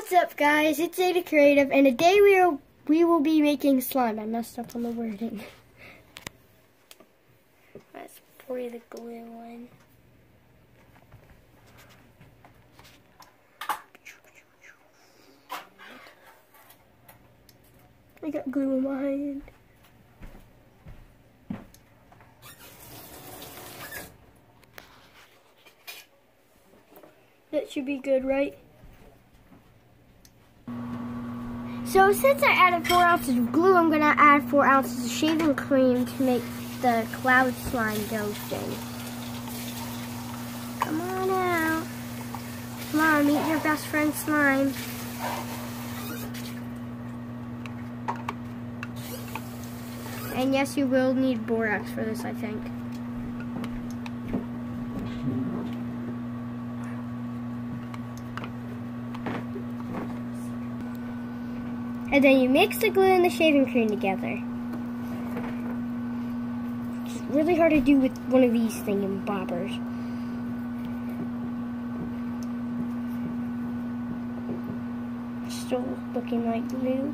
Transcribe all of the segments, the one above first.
What's up, guys? It's Ada Creative, and today we will be making slime. I messed up on the wording. Let's pour the glue in. I got glue in my hand. That should be good, right? So since I added 4 ounces of glue, I'm gonna add 4 ounces of shaving cream to make the cloud slime dough thing. Come on out. Come on, meet your best friend slime. And yes, you will need borax for this, I think. And then you mix the glue and the shaving cream together. It's really hard to do with one of these thingamabobbers. Still looking like glue.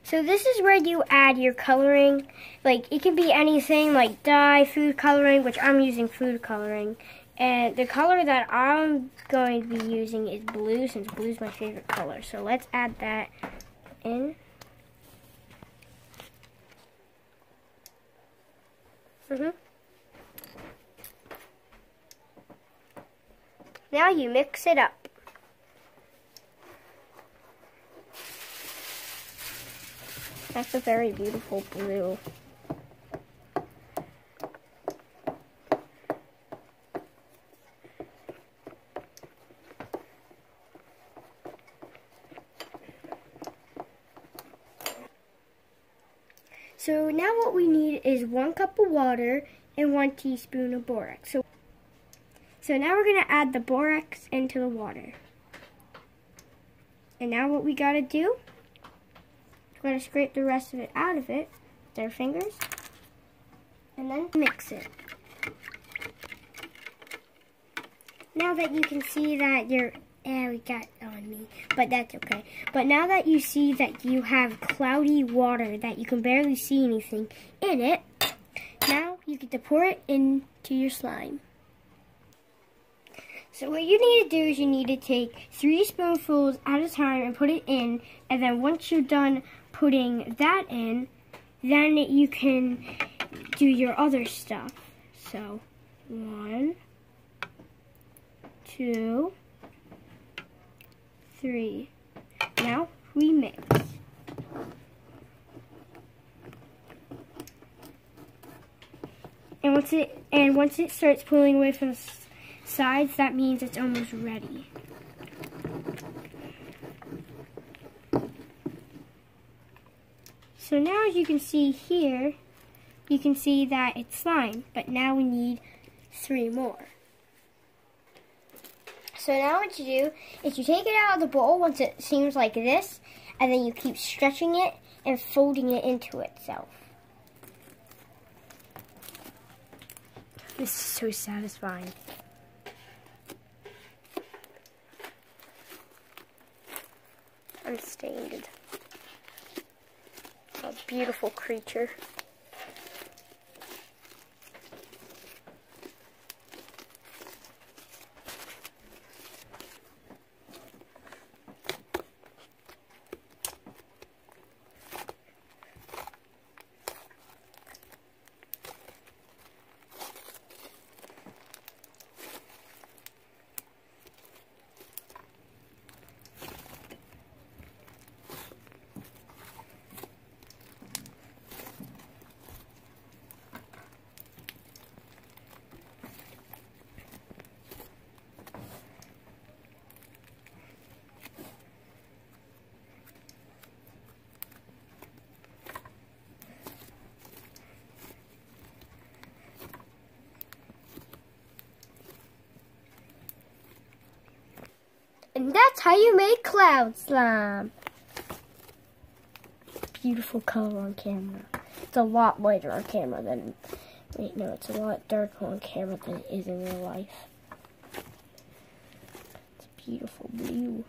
So this is where you add your coloring. Like, it can be anything like dye, food coloring, which I'm using food coloring. And the color that I'm going to be using is blue, since blue is my favorite color. So let's add that in. Now you mix it up. That's a very beautiful blue. So now what we need is 1 cup of water and 1 teaspoon of borax. So now we're going to add the borax into the water. And now what we got to do, we're going to scrape the rest of it out of it with our fingers and then mix it. Now that you can see that we got on me, but that's okay. But now that you see that you have cloudy water that you can barely see anything in it, now you get to pour it into your slime. So what you need to do is you need to take 3 spoonfuls at a time and put it in, and then once you're done putting that in, then you can do your other stuff. So 1, 2, 3. Now we mix. And once it starts pulling away from the sides, that means it's almost ready. So now, as you can see here, you can see that it's slime, but now we need 3 more. So now what you do is you take it out of the bowl once it seems like this, and then you keep stretching it and folding it into itself. This is so satisfying. I'm stained. A beautiful creature. And that's how you make cloud slime. beautiful color on camera. It's a lot lighter on camera than, wait, no, it's a lot darker on camera than it is in real life. It's beautiful blue.